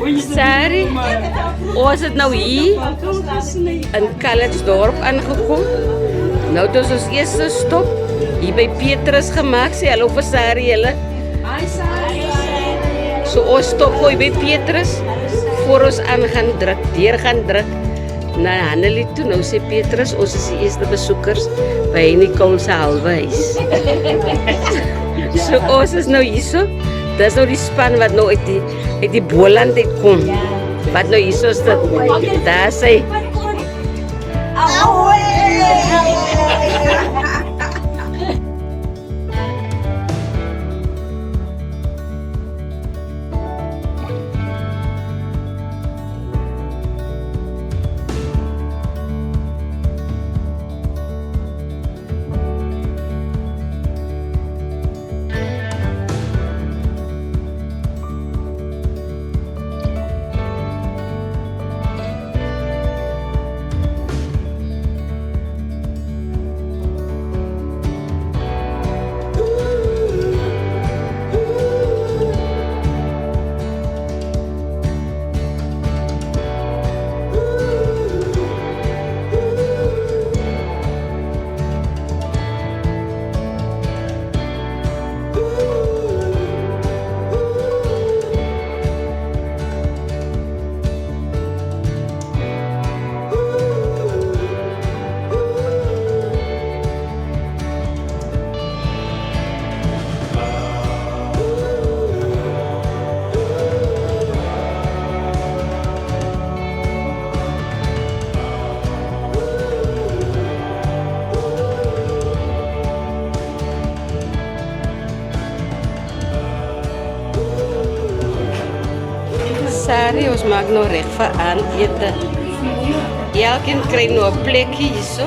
Sari, ons het nou hier in Calitzdorp aangekom. Nou het ons eerste stop hier by Petrus gemaak. Sê hallo vir Sari julle. So ons stop gooi by Petrus voor ons aan gaan druk na Hannelie toe. Nou sê Petrus, ons is die eerste besoekers by Nicole se halwe huis. So ons is nou hierso. Dis nou die span wat nou uit die Boland uitkom. Wat nou hierso is dit. Daar sê Sari, ons maak nou reg vir aandete. Elkeen kry nou 'n plekkie hierso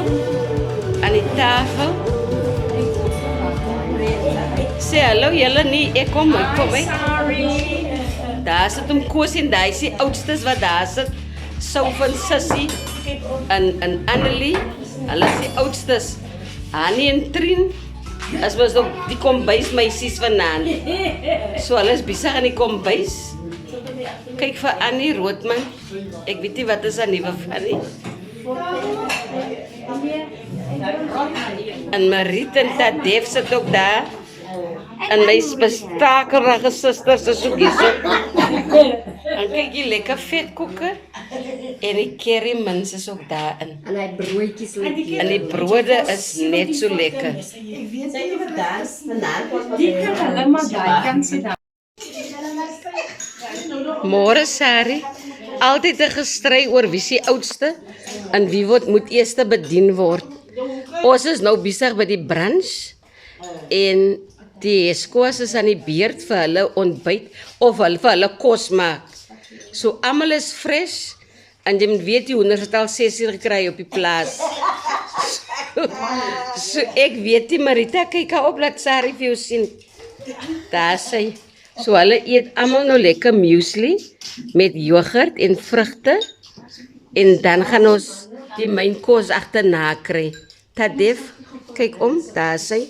aan die tafel. Sê hallo julle nie, ek kom uit. Daar sit hom Koos en daai is die oudstes wat daar sit. Sou van Sissie en Annelie. Hulle is die oudstes. Annie en Trien. As was nog die kombuis meisies vanaand. So hulle is besig aan die kombuis. Kyk vir Annie Roodman. Ek weet nie wat is haar nuwe van nie. En Mariet en Tadef sit ook daar. En my bestakerige susters is ook hier so. En kyk die lekker vetkoeke. En die curry mins is ook daarin. En hy broodjies lekker. En die brode is net so lekker. Ek weet nie wat daar is vanaand. Die kan hulle maar daai kant sit. Môre Sari, altyd 'n gestry oor wie se oudste en wie moet eers bedien word. Ons is nou besig by die brunch en die skoos is aan die beurt vir hulle ontbyt of vir hulle kos maak. So almal is fresh en jy moet weet die hoenders het al 6 uur gekry op die plaas. So ek weet nie Marita, kyk op laat Sari vir jou sien. Daar sê so hulle eet almal nou lekker muesli met yoghurt en vrugte en dan gaan ons die mynkos agterna kry. Tadef, kyk om, daar sê.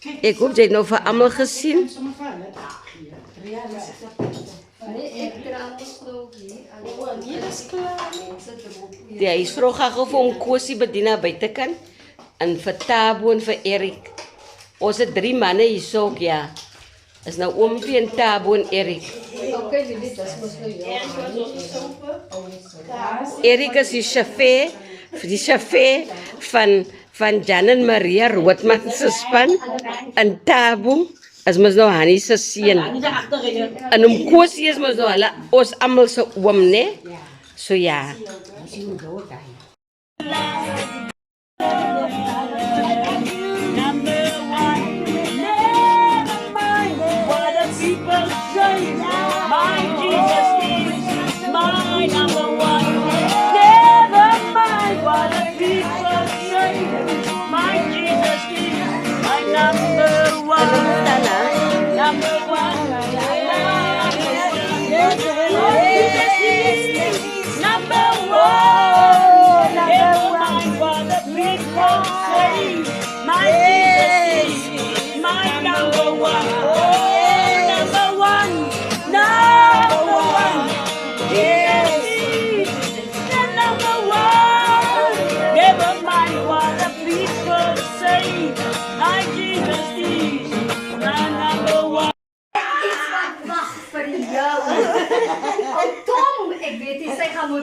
Ek hoop jy het nou vir almal gesien. Ja, hy is vroeg gou vir hom Kosie bediener buitekant en vir Tabo en vir Erik. Ons het 3 manne hierso ook, ja. Is nou Oompie en Tabo en Erik. Okay, Lili, dis mos nou Erik is die chauffeur van Jan en Maria Roodman se span en Tabo is mos nou Hannie se seun. En om Kosie is mos nou hulle ons almal se oom, né? So ja. Number one,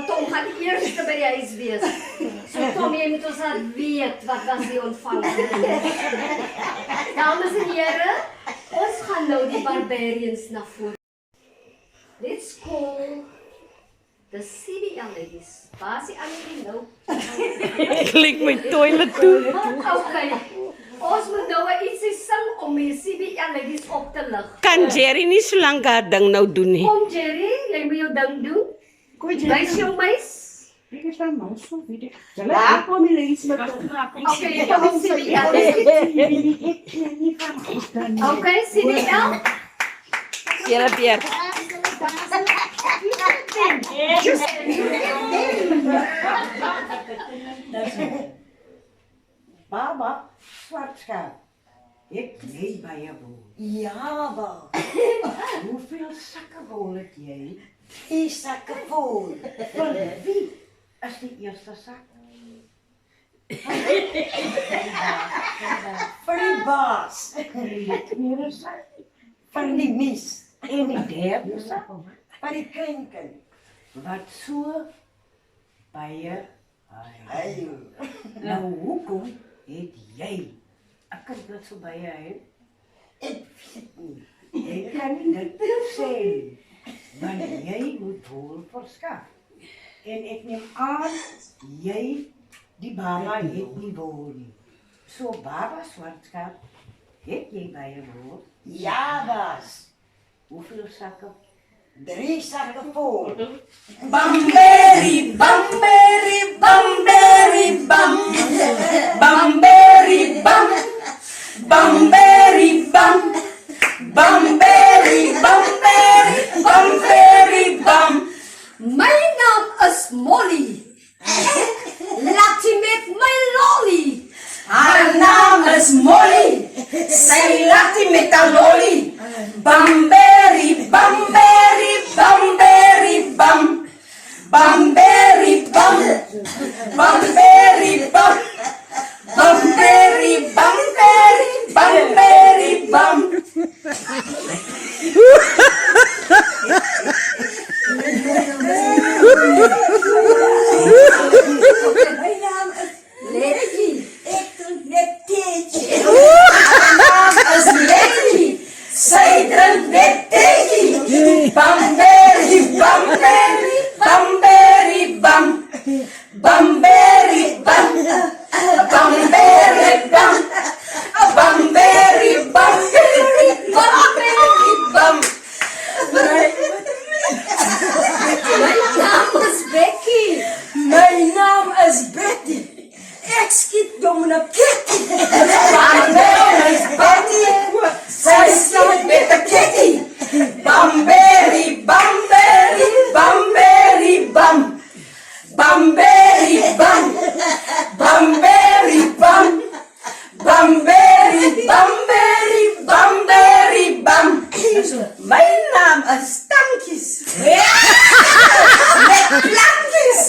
Tom gaan eerste by die huis wees. So Tom, jy moet ons laat weet wat was die ontvangst. Dames en here, ons gaan nou die barbarians na vore. Let's call the CBL ladies. Waar is die ander nou? Ek lik my toilet toe. Okay. Ons moet nou ietsie sing om die CBL ladies op te lig. Kan Jerry nie so lank haar ding nou doen nie? Kom Jerry, jy moet jou ding doen. Wys jou meis. Ek is dan nou so weet ek. Daar kom die ladies met Okay, jy kom die CBL. Okay, CBL. Julle Pierre. Baba, Swartskaap, ek lê by jou boel. Ja, ba. Hoeveel sakke bol het jy? Die sakke vol. Van wie is die eerste sak? Vir die baas. Die tweede sak? Van die mis. En die derde sak? Van die krinken. Wat so baie hy. Hey. Nou hoekom het jy 'n kind wat so baie hy? Ek weet nie. Jy kan nie dit sê. Want jy moet wol verskaf. En ek neem aan, jy, die baba het nie wol nie. So baba Swartskaap, het jy baie wol? Ja, baas. Hoeveel sakke? 3 sakke vol. Bamberi, bamberi, bamberi, bam. Bamberi, bam. Bamberi, bam. Bamberi, bamberi, bamberi, bam. My naam is Molly. Laat jy met my lolly. Haar naam is Molly. Sy laat die met haar lolly. Bamberi, bamberi, bamberi, bam. Bamberi, bam. Bamberi, bam. Bamberi, bamberi, bamberi, bam. My naam is Letty. ek drink net teetje. Haar naam is Letty. Sy drink net teetjie. Bamberi, bamberi, bamberi, bam. Bamberi, bam. Bamberi, bam. Bamberi, bamberi, bamberi, bam. My naam is Becky. My naam is Betty. Ek skiet domina Kitty. My naam is Betty. Sy skiet met 'n kitty. Bamberi, bamberi, bamberi, bam. Bamberi, bam. Bamberi, bam. Bamberi, bamberi, bamberi, bam. My naam is Tankies. Met plankjes.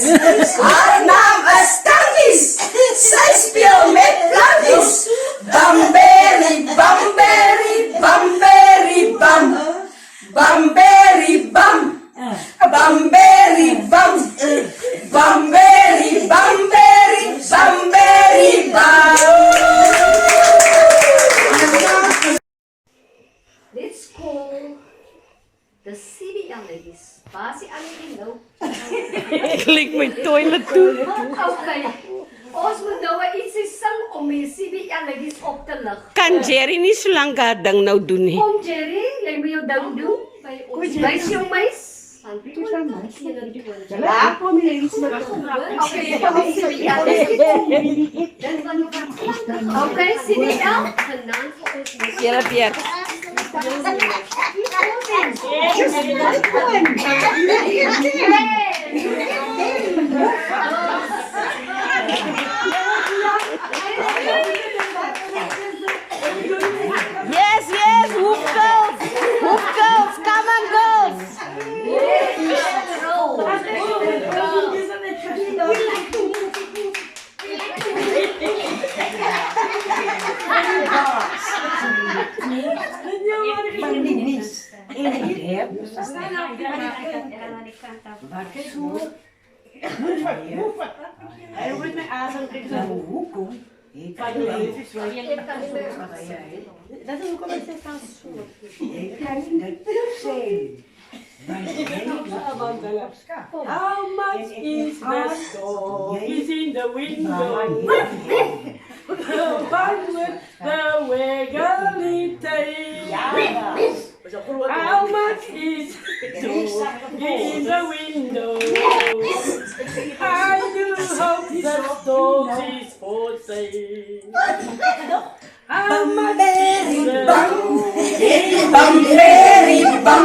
Haar naam is Tankies. Sy speel met plankjes. Bamberi, bamberi, bamberi, bam. Bamberi, bam. Bamberi, bam. Bamberi, bamberi, bamberi, bam. Let's call the CBL ladies. Waar is die ander nou? Ek lik my toilet toe. Okay. Ons moet nou ietsie sing om die CBL ladies op te lig. Kan Jerry nie so lank haar ding nou doen nie? Kom Jerry, jy moet jou ding doen. By ons. Wys jou meis. Daar kom die ladies met Okay, jy kom die CBL ladies. Okay, CBL. Genaan vir ons. Julle Pierre. Yes, yes, whoop girls. Whoop girls, come on girls. Van die mis. En die derde sak? Wat so Hij wordt met asem tegen zijn Nou, hoekom? Ik Van de leven is wel. Ik kan niet meer. Dat is ook al een kans. Ik kan niet zijn. Want jij moet voorschaffen. How much is the storm is in the window? The one with the waggly tail. How much is the storm in the window? I do hope the storm is for sale. How much is the Bamberi, bam,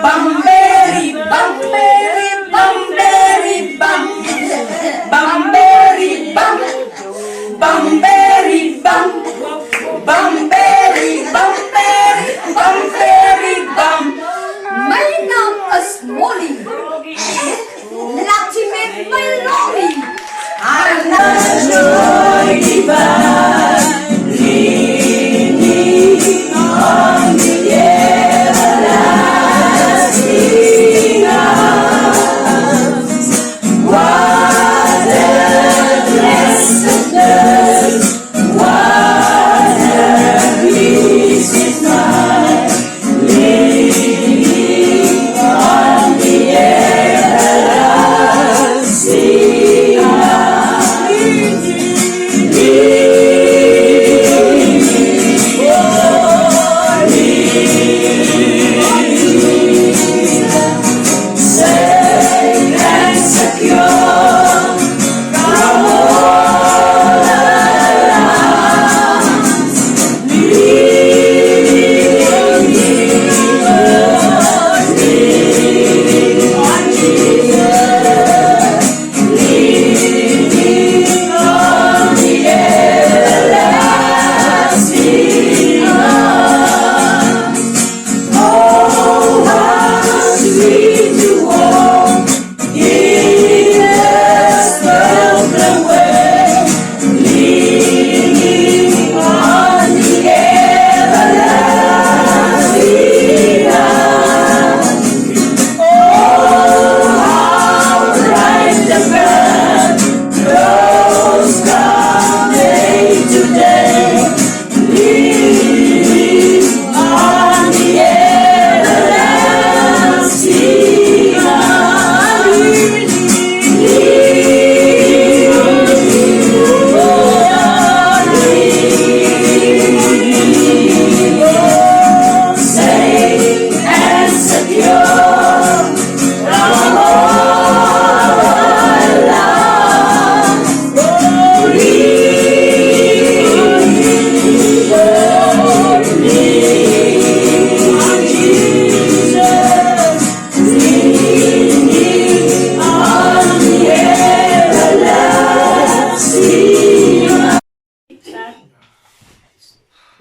bamberi, bamberi, bamberi, bam, bamberi, bam, bamberi, bam, bamberi, bamberi, bamberi, bam. Mijn naam is Molly. Laat je met mijn lolly.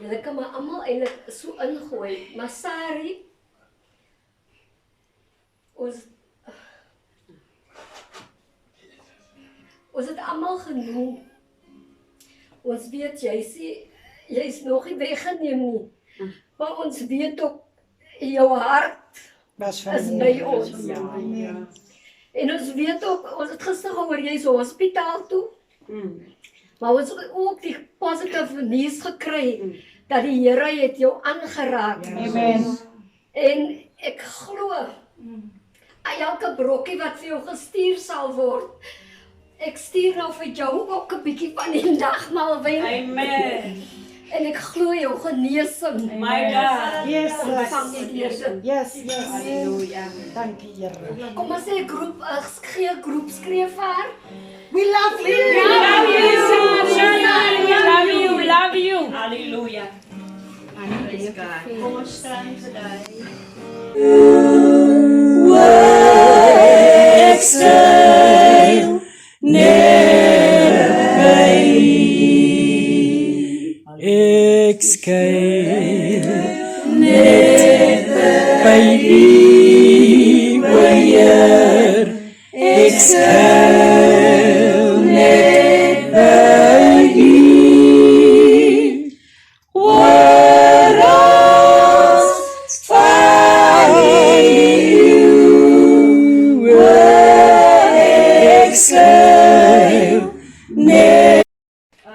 Julle kan maar almal eintlik so ingooi, maar Sari ons het almal genoem. Ons weet jy's nog nie weggeneem nie. Maar ons weet ook jou hart is by ons. En ons weet ook, ons het gister gehoor jy's hospitaal toe. Maar ons het ook die positieve nuus gekry dat die Here het jou aangeraak. Amen. En ek glo elke brokkie wat vir jou gestuur sal word. Ek stuur nou vir jou ook 'n bietjie van die nagmaalwyn. Amen. En ek glo jou genesing. My God. Yes, Ontvang die genesing. yes, yes. Halleluja. Dankie, Here. Kom ons sê groep, gee groep skryf haar. We love you. We love you. We love you. We love you. Hallelujah. Praise God. Kom ons staan vandag. Exhale, exhale, baby, weer exhale, baby, what else find you? What ek sê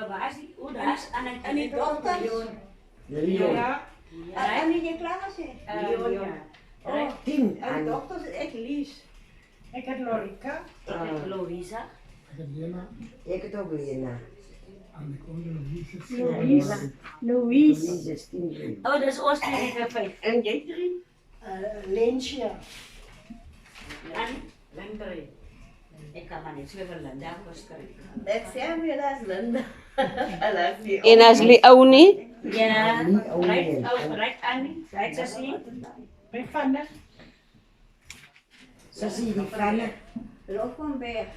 Waar is die? O, daar is aan die dokter. Ja. En die klaar sê. Oh, 10 En die dokter is ek Lies. Ek het Lorika. Louisa. Ek het ook Lena. Louise. Oh, dis ons twee 5. En jy 3? Lensje. Linda. Ek kan maar net so vir Linda verskrik. Ek sê weer dat is Linda. Hulle is En as die ou nie, Ja, right Annie. Right Sassie. By Vanne. Sassie die Franne. Loop van Berg.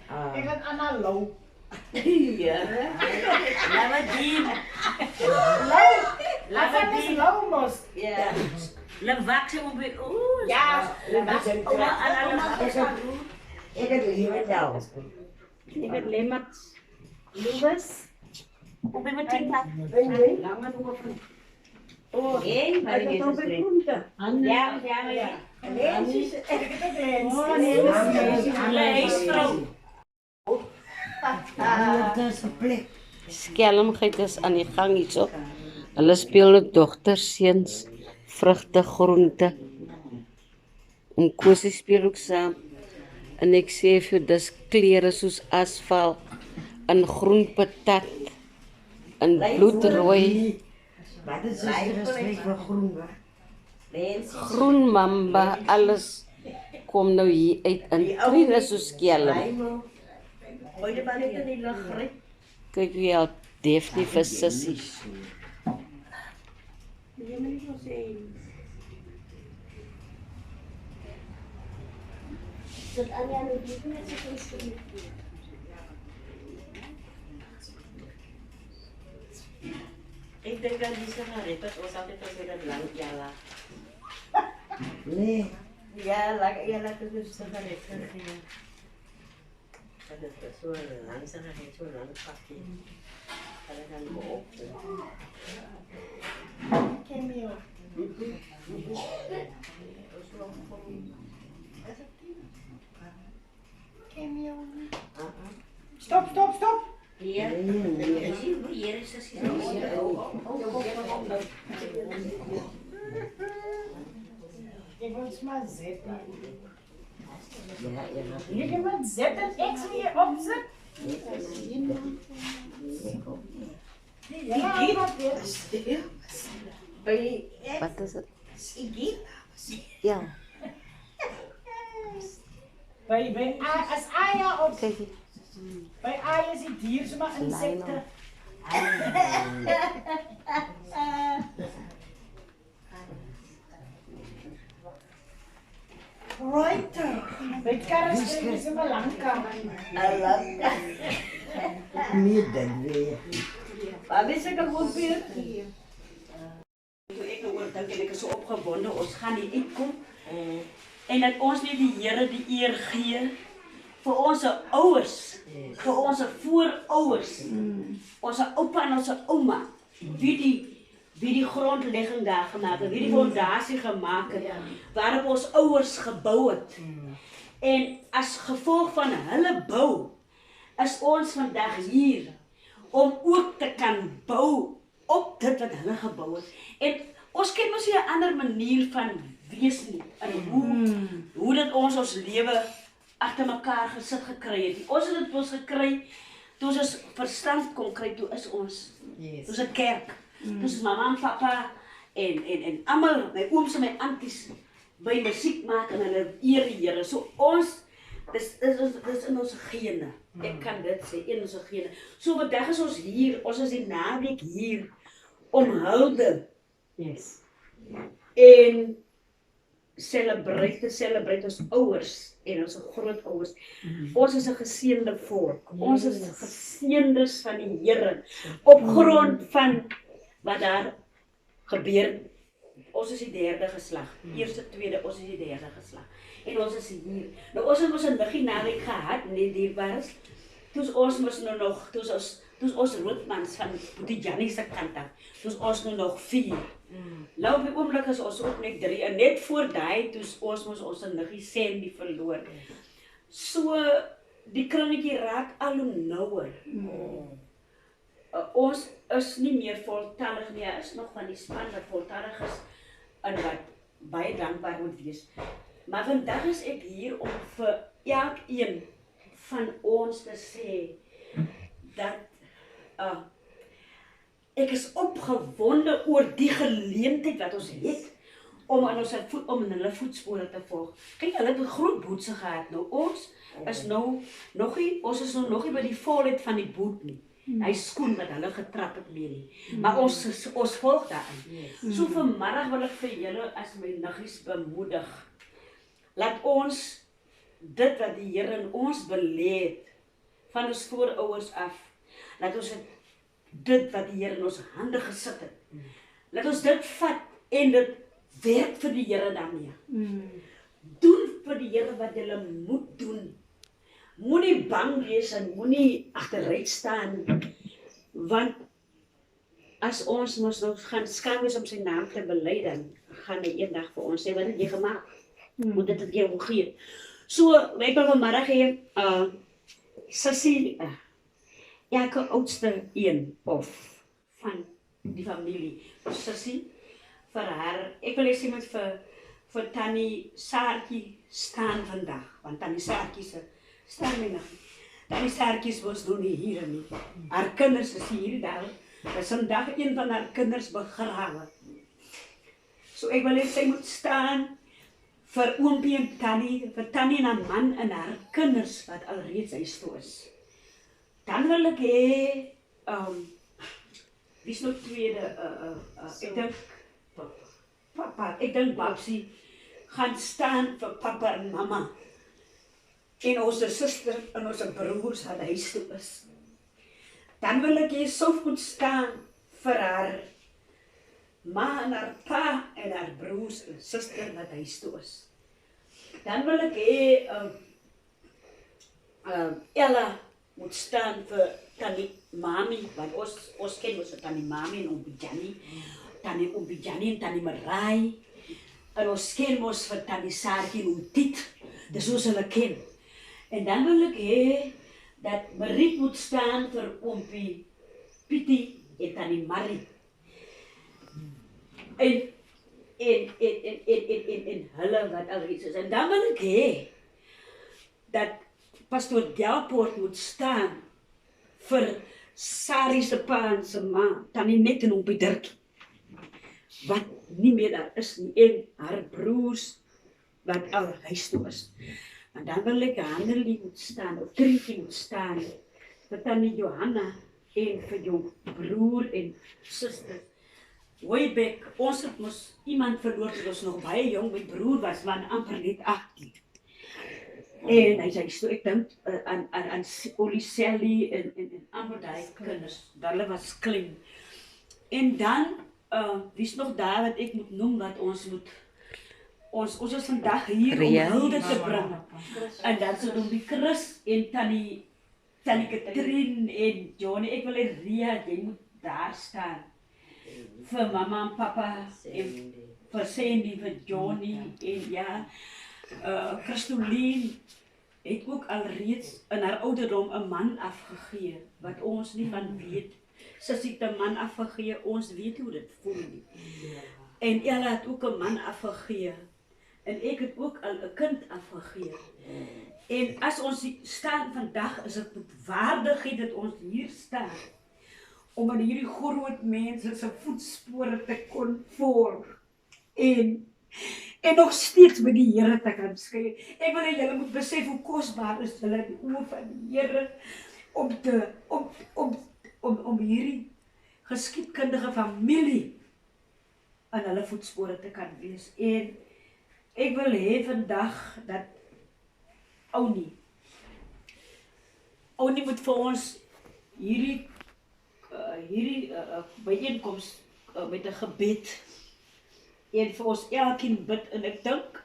Ek het Anna Lou. Ja. Lava Jean. Vanne is Lou mos. Ja. Lewak se op die oor. Ja. Ek het hier wel. Ik heb Lemmert. Louis. Op die meteen plat. Lange doven. Hey, maar die is drie. Ja, ja. Oh, nee. Leesvrou. Dat is 'n plek. skelmgeit is aan die gang hierso. Hulle speel met dogters, seuns, vrugte, groente. En Kosie speel ook saam. En ek sê vir jou, dis klere soos asfalt, en groen patat, en bloedrooi, Wat is dit respek vir groen? groen mamba, alles kom nou hier uit in trine so skelm. Gooi dit maar net in die lug, ry. Kyk wie help Daphne vir Sissie. Ek dink aan die sigaret wat ons altyd as dit lank jala. Nee. Ja, laat dit dus sigaret gee. Dat is so lank sigaret, so lank pakkie. Hulle kan op. Cameo. Cameo. Stop, stop, stop. Ja. Hier is Sassie. Ik wil het maar zetten. Ja, ja. Je moet zetten, ik zie je opzet. Ja, wat weer. By Wat is dit? Siggy. Ja, Bij als Aya op. kyk hier. Bij Aya is die dier, ze maar insecten. Right. Bij karren is ze maar lang kan. I love that. Nee, dat weer. Wat is ek goed weer? Toe ek nou oor dink en ek is so opgewonde, ons gaan hier uitkom. En dat ons net die Here die eer gee vir ons ouers, vir ons voorouers, ons oupa en ons ouma, wie die grondlegging daar gemaak het, wie die fondasie gemaak het, waarop ons ouers gebou het. En as gevolg van hulle bou, is ons vandag hier om ook te kan bou op dit wat hulle gebou het. En ons ken mos nie 'n ander manier van wees nie. En hoe dit ons lewe agter mekaar gesit gekry het. Ons het dit mos gekry toe ons verstand kon kry, toe is ons. Yes. Toe is 'n kerk. Toe is mamma en papa en almal, my ooms en my aunties by musiek maak en hulle eer die Here. So ons dis in ons gene. Ek kan dit sê, in ons gene. So vandag is ons hier, ons is die naweek hier om hulde. Yes. En celebrate ons ouers en ons grootouers. Ons is 'n geseënde volk. Ons is geseëndes van die Here op grond van wat daar gebeur. Ons is die derde geslag. Eerste, tweede, ons is die derde geslag. En ons is hier. Nou ons het ons 'n niggie naweek gehad, net dierbaars. Toe ons mos nou nog, toe ons Roodmans van die Jannie se kant af. Toe ons nou nog 4. Nou op die oomblik is ons ook net 3 en net voor daai toe ons mos ons niggie Sandy verloor. So die kringetjie raak al hoe nouer. Ons is nie meer voltallig nie, is nog van die span wat voltallig is en wat baie dankbaar moet wees. Maar vandag is ek hier om vir elkeen van ons te sê dat ek is opgewonde oor die geleentheid wat ons het om in hulle voetspore te volg. Kyk, hulle het 'n groot bootse gehad. Nou ons is nou nog nie by die volheid van die boot nie. Hy skoen wat hulle getrap het mee nie. Maar ons volg daarin. So vanmiddag wil ek vir julle as my niggies bemoedig. Laat ons dit wat die Here in ons belê het van ons voorouers af, laat ons dit wat die Here in ons hande gesit het, laat ons dit vat en dit werk vir die Here daarmee. Doen vir die Here wat jy moet doen. Moenie bang wees en moenie agteruit staan, want as ons mos nou gaan skaam wees om sy naam te bely, dan gaan hy eendag vir ons sê, wat het jy gemaak? Moet dit jy omgee. So, ek wil vanmiddag hê, Sissie, elke oudste een of van die familie, Sissie, vir haar, ek wil sê met vir Tannie Saartjie staan vandag, want Tannie Saartjie staan my nog. Tannie Saartjie was nog nie hier nie. Haar kinders is hier daar. Is vandag een van haar kinders begrawe. So ek wil sy moet staan vir oompie en Tannie, vir Tannie en haar man en haar kinders wat alreeds huis toe is. Dan wil ek hê, wie is nog tweede, ek dink papa, ek dink Babsie gaan staan vir papa en mama. En onze suster en onze broers wat huis toe is. Dan wil ek hier so goed staan vir haar ma en haar pa en haar broers en suster wat huis toe is. Dan wil ek hê Ella moet staan vir Tannie Mami, want ons ken ons Tannie Mami en Oompie Jannie, Tannie Oompie Jannie en Tannie Marai, en ons ken ons vir Tannie Saartjie en Oom Tiet, dis ons hulle ken. En dan wil ek hê dat Mariet moet staan vir Oompie Pietie en Tannie Marie. En hulle wat alreeds is. En dan wil ek hê dat Pastoor Delpoort moet staan vir Sarie se pa en se ma, Tannie Net en Oompie Dirkie, wat nie meer daar is nie, en haar broers wat al huis toe is. En dan wil ek Handelie moet staan, of Trientjie moet staan, vir Tannie Johanna en vir jou broer en suster. Way ons het mos iemand verloor toe ons nog baie jong, my broer was van amper net 18. En hy sê, so ek dink aan Oliselli en amper daai kinders, hulle was klein. En dan, wie is nog daar wat ek moet noem, wat ons moet, ons is vandag hier om hulde te bring. En dan so doen die Chris en Tannie Katrien en Johnny, ek wil hê Ria, jy moet daar staan. Vir mama en papa, en vir Sandy, vir Johnny, en ja, Christolien het ook alreeds in haar ouderdom 'n man afgegee, wat ons nie van weet. Sissie het 'n man afgegee, ons weet hoe dit voel nie. En Ella het ook 'n man afgegee, en ek het ook al 'n kind afgegee. En as ons staan vandag, is dit met waardigheid dat ons hier staan, om in hierdie groot mense se voetspore te kon volg. En nog steeds met die Here te kan skei. Ek wil hê julle moet besef hoe kosbaar is hulle in die oë van die Here om hierdie geskiedkundige familie in hulle voetspore te kan wees. En ek wil hê vandag dat Ounie moet vir ons hierdie byeenkoms met 'n gebed en vir ons elkeen bid, en ek dink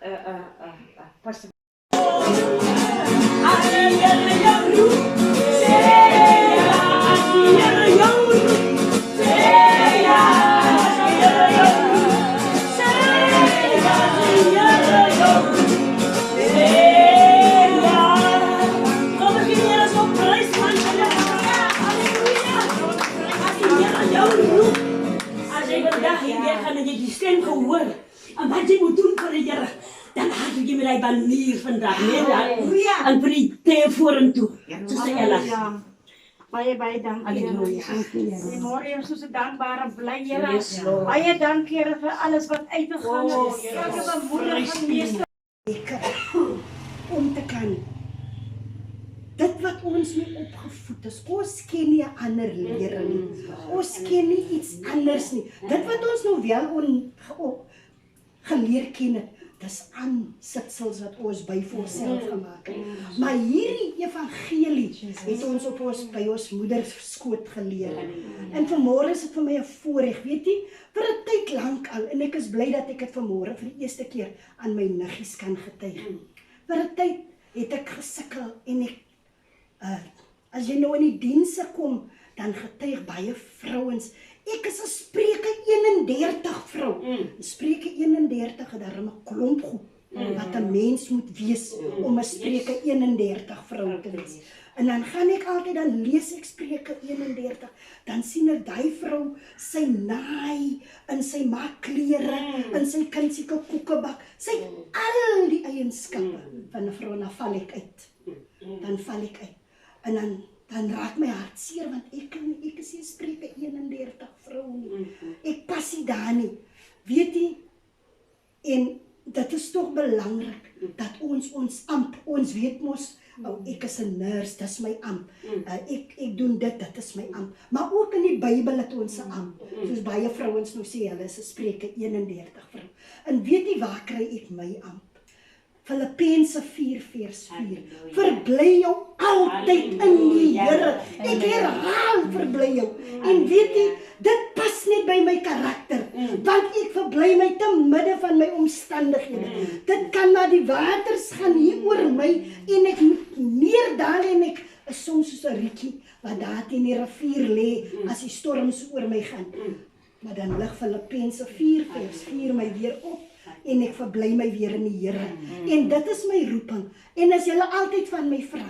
pas Kom daai banier vandag, né? En vir die tee vorentoe. Suster Ella. Ja. Baie dankie. Halleluja. Die môre is so 'n dankbare bly Here. Yes, Lord. Baie dankie Here vir alles wat uitgegaan het. Elke bemoediging meester. Om te kan. Dit wat ons mee opgevoed is, ons ken nie 'n ander lere nie. Ons ken nie iets anders nie. Dit wat ons nou wel geleer ken het, dis aansitsels wat ons by vir onsself gemaak het. Maar hierdie evangelie het ons by ons moeder skoot geleer. En vanmôre is dit vir my 'n voorreg, weet jy, vir 'n tyd lank al, en ek is bly dat ek dit vanmôre vir die eerste keer aan my niggies kan getuig. Vir 'n tyd het ek gesukkel en ek as jy nou in die dienste kom, dan getuig baie vrouens. Ek is 'n Spreuke 31 vrou. Spreuke 31 het daarom 'n klomp goed wat 'n mens moet wees om 'n Spreuke 31 vrou te wees. En dan gaan ek altyd, dan lees ek Spreuke 31, dan sien ek daai vrou, sy naai, en sy maak klere, en sy kind seker koeke bak. Sy het al die eienskappe van 'n vrou, en dan val ek uit. En dan raak my hart seer, want ek is nie Spreuke 31 vrou nie. Ek pas nie daar nie. Weet jy, en dit is toch belangrik, dat ons amp, ons weet mos, ek is 'n nurse, dis my amp. Ek doen dit is my amp. Maar ook in die Bybel het ons 'n amp. Soos baie vrouens nou sê, hulle is 'n Spreuke 31 vrou. En weet jy waar kry ek my amp? Filippense 4:4. Verbly jou altyd in die Here. Ek herhaal, verbly jou. En weet jy, dit pas net by my karakter. Want ek verbly my te midde van my omstandighede. Dit kan na die waters gaan hier oor my, en ek moet neerdal, en ek is soms soos 'n rietjie wat daar teen die rivier lê as die storm so oor my gaan. Maar dan lig Filippense 4:4 my weer op. En ek verbly my weer in die Here. En dit is my roeping. En as julle altyd van my vra,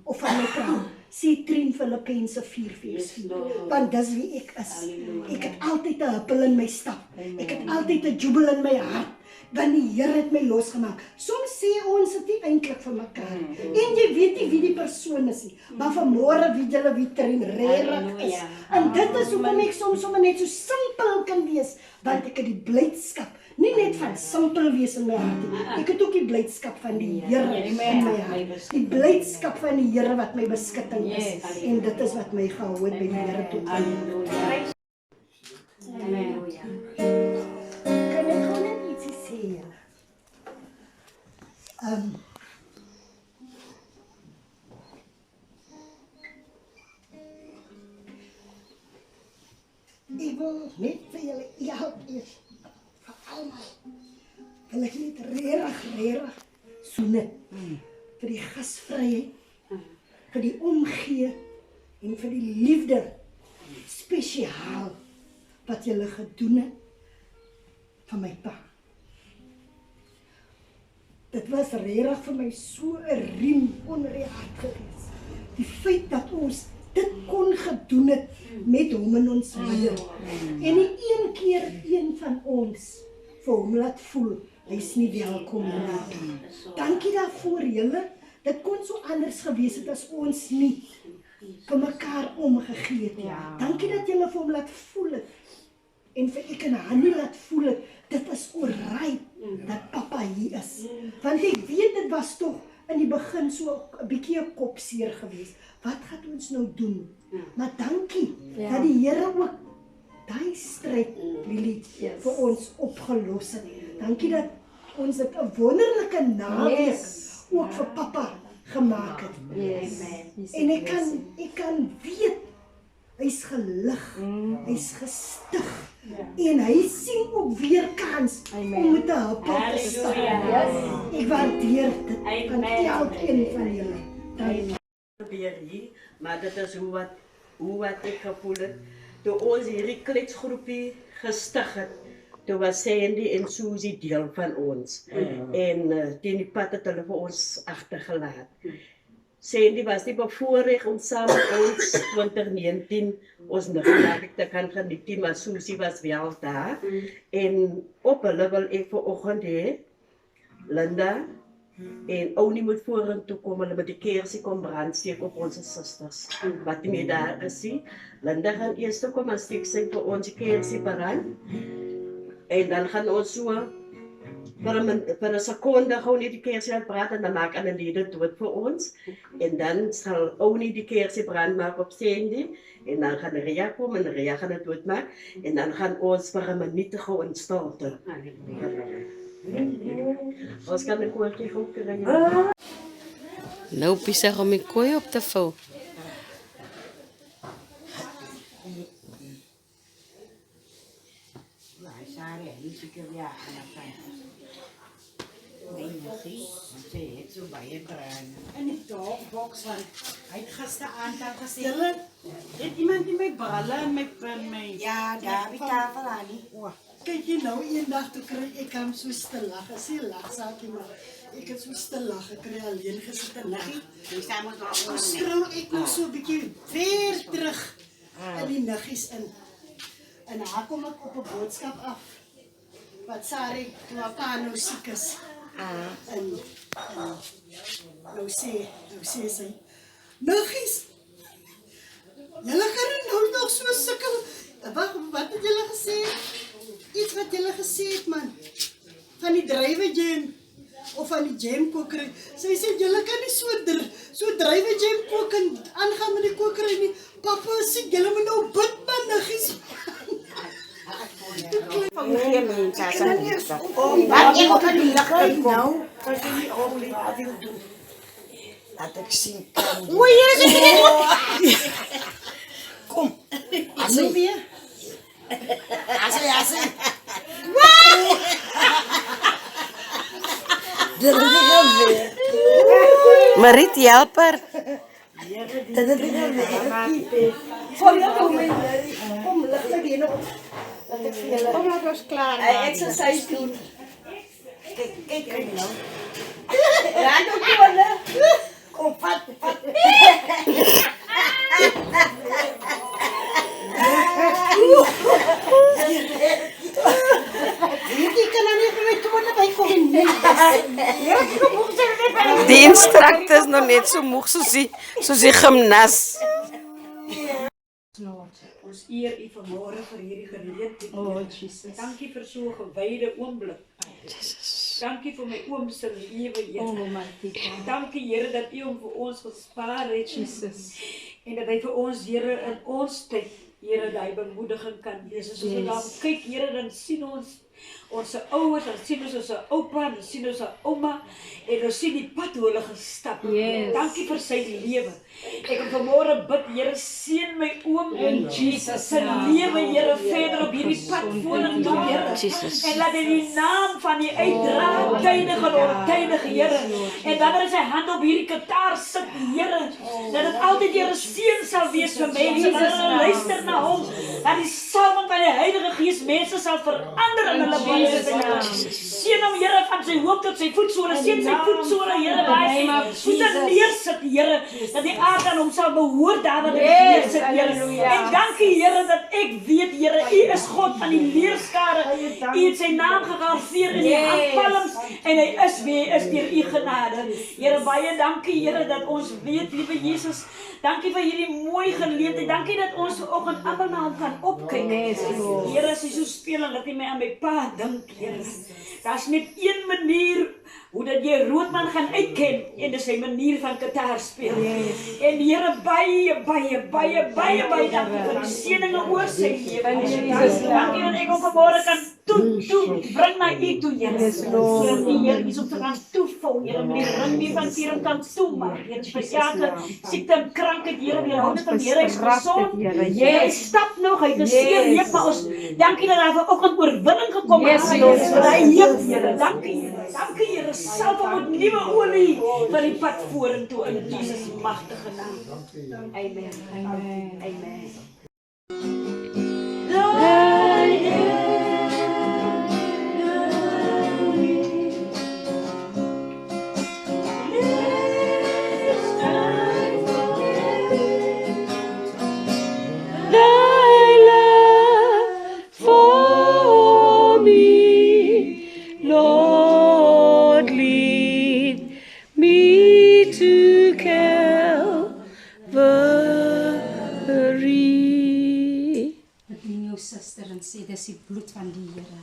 of van my praat, sê Trien Filippense 4:4. Want dis wie ek is. Ek het altyd 'n huppel in my stap. Ek het altyd 'n jubel in my hart. Want die Here het my losgemaak. Soms sê ons dit nie eintlik vir mekaar. En jy weet nie wie die persoon is nie. Maar vanmôre weet julle wie Trien regtig is. En dit is hoekom ek soms sommer net so simpel kan wees. Want ek het die blydskap, nie net van simpel wees in my hart nie. Ek het ook die blydskap van die Here in my hart. Die blydskap van die Here wat my beskutting is. En dit is wat my gehou het by die Here toe. Halleluja. Kan ek gewoon net ietsie sê? Ek wil net vir julle eers, vir almal, wil ek net regtig soene vir die gasvryheid, vir die omgee en vir die liefde spesiaal wat julle gedoen het van my pa. Dit was regtig vir my so 'n riem onder die hart gewees. Die feit dat ons dit kon gedoen het met hom in ons midde. En nie een keer een van ons vir hom laat voel, hy is nie welkom nie. Dankie daarvoor julle. Dit kon so anders gewees het as ons nie vir mekaar omgegee het. Dankie dat julle vir hom laat voel het. En vir ek en Hannie laat voel het, dit is alright dat papa hier is. Want ek weet dit was toch in die begin so 'n bietjie 'n kopseer geweest. Wat gaan ons nou doen? Maar dankie dat die Here ook daai stryd, Lily, vir ons opgelos het. Dankie dat ons dit 'n wonderlike naweek ook vir papa gemaak het. En ek kan weet, hy's gelig, hy's gestig. En hy sien ook weer kans om met 'n huppel te staan. Ek waardeer dit van elkeen van julle. Dankie. Maar dit is hoe wat ek gevoel het. Toe ons hierdie kletsgroepie gestig het, toe was Sandy en Susie deel van ons. En teen die pad het hulle vir ons agtergelaat. Sandy was nie bevoorreg om saam met ons 2019 ons nagelaat te kan geniet, maar Susie was wel daar. En op hulle wil ek vanoggend hê, Linda, En ou nie moet vorentoe kom, hulle moet die kersie kom brandsteek op onze susters. Wat nie meer daar is nie. Linda gaan eers toe kom en steek sy vir ons die kersie brand. En dan gaan ons so vir 'n sekonde gou net die kersie laat brand en dan maak Annelie dit dood vir ons. En dan sal ou nie die kersie brand maak op Sandy. En dan gaan Ria kom en Ria gaan dit doodmaak. En dan gaan ons vir 'n minuut gou in stilte. Ons kan 'n koortjie gou kry. Nou besig om die kooi op te vou. Sare, nie seker ja, nee, nie, want sy het so baie brand. In die dogbox van, hy het gisteraand gesê, julle, het iemand in my balle en my... Ja, daar die tafel aan nie. Kyk jy nou, eendag toe kry ek hom so stil lag, as hy lag saakie maar, ek het so stil lag, ek kry alleen gesit en lag. Toe skrou ek nog so 'n bietjie weer terug in die niggies in. En haar kom ek op 'n boodskap af, wat Sari, toe haar pa nou siek is. En nou sê sy, niggies, julle kan nou nog so sukkel. Wat het julle gesê? Iets wat julle gesê het, man. Van die druiwe jam. Of van die jam kokery. Sy sê, julle kan nie so druiwe jam kook en aangaan met die kokery nie. Papa sê, julle moet nou bid, man, niggies. Van geen mense as aan die stad. Wat ek op die ligte kom. Nou, as jy die olie wil doen. Dat ek sien kan. O, Jesus! Kom. As jy weer. As jy. Dit is weer. Marit, help haar. Dit is weer. Kom, lig my weer op. Kom laat ons klaar maak. Exercise doen. Kyk nou. Raak op kolle. Kom, vat. Jy kan nou nie met tone bykom nie. Ja, kom ons sê net by. Die instructor is nog net so moeg soos die gimnas. Ons eer U vanmôre vir hierdie geleentheid. O, Jesus. Dankie vir so 'n gewyde oomblik. Jesus. Dankie vir my ooms se lewe, Here. O, my Tita. Dankie, Here, dat U hom vir ons gespaar het, Jesus. En dat hy vir ons, Here, in ons tyd, Here, daai bemoediging kan wees. As ons daar kyk, Here, dan sien ons ouers, dan sien ons oupa, dan sien ons ouma, en ons sien die pad hoe hulle gestap het. Dankie vir sy lewe. Ek wil vanmôre bid, Here, seën my oom in Jesus se lewe, Here, verder op hierdie pad vorentoe, Here. En laat hy die naam van U uitdra, tydig en ontydig, Here. En wanneer sy hand op hierdie kitaar sit, Here, dat dit altyd, Here, seën sal wees vir mense, wanneer hulle luister na hom, dat die salwing van die Heilige Gees mense sal verander in hulle lewens. Seën hom, Here, van sy hoofd tot sy voetsole, seën sy voetsole, Here, waar hy voete neersit, Here, dat die aard aan hom sal behoort daar wat hy neersit, Here. En dankie, Here, dat ek weet, Here, U is God van die leerskare. U het sy naam gegraveer in die handpalms en hy is wie hy is deur U genade. Here, baie dankie, Here, dat ons weet, liewe Jesus, dankie vir hierdie mooi geleentheid. Dankie dat ons vanoggend almal na hom kan opkyk. Here, as hy so speel en laat hy my aan my pa dink, Here. Daar's net een manier hoe dat jy Roodman gaan uitken en dis sy manier van gitaar speel. En Here, baie dankie vir die seëninge oor sy lewe. Dankie dat ek hom vanmôre kan toe bring na U toe, Here. Here, is om te gaan toevou, Here, met die ring van Tieren kan toemaak. Here, vir elke siekte en krankheid, Here, weerhou dit van Here, hy is gesond. Hy stap nog, hy het 'n seer heup, maar ons dankie dat daar vanoggend oorwinning gekom het vir hy heup, Here. Dankie, Here, salf hom met nuwe olie vir die pad vorentoe in Jesus magtige naam. Amen. Amen. Lord, lead Want sê dis die bloed van die Here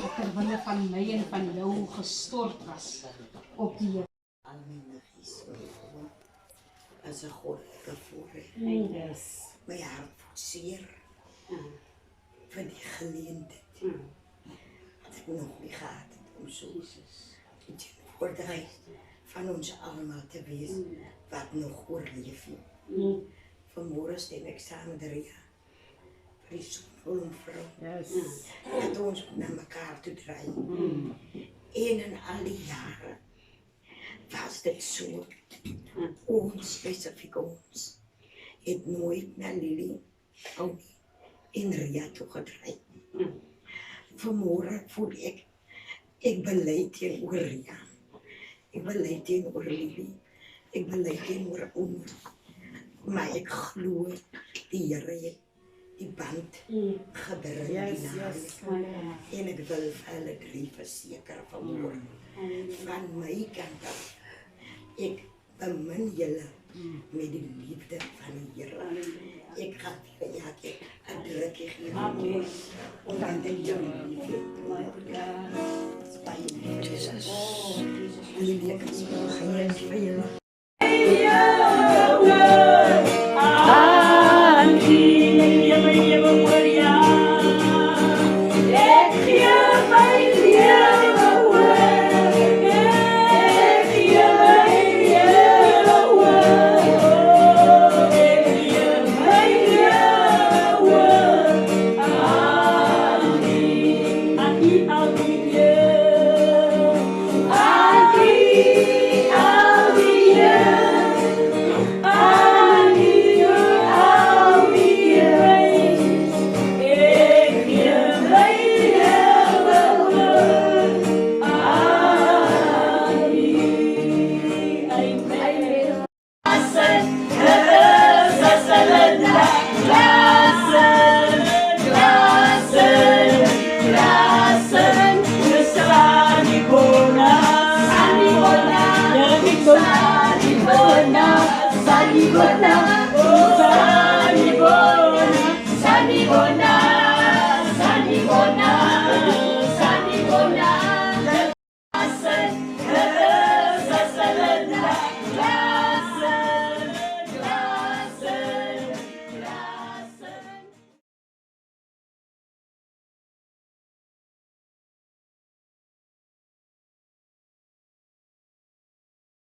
wat ter wille van my en van jou gestort was op die Here. As 'n God voorheen. My hart voel seer vir die geleentheid. Wat ek nog nie gehad het om so in teenwoordigheid van ons allemaal te wees wat nog oorleef het. Vanmorgen stem ek saam met Ria vir die sonblomvrou. Dat ons na mekaar toe draai. En in al die jare was dit so. Ons, specifiek ons, het nooit na Lily, Oudie en Ria toe gedraai. Vanmorgen voel ek beleid teenoor Ria. Ek beleid teenoor Lily. Ek beleid teenoor Oudie. Maar ek glo die Here het die band gebring die naweek. En ek wil vir hulle drie verseker vanmorgen. Van my kant af. Ek bemin julle met die liefde van die Here. Ek gaan vir julle 'n drukkie gee. Amen. Omdat ek julle liefhet. Jesus. Jullie kan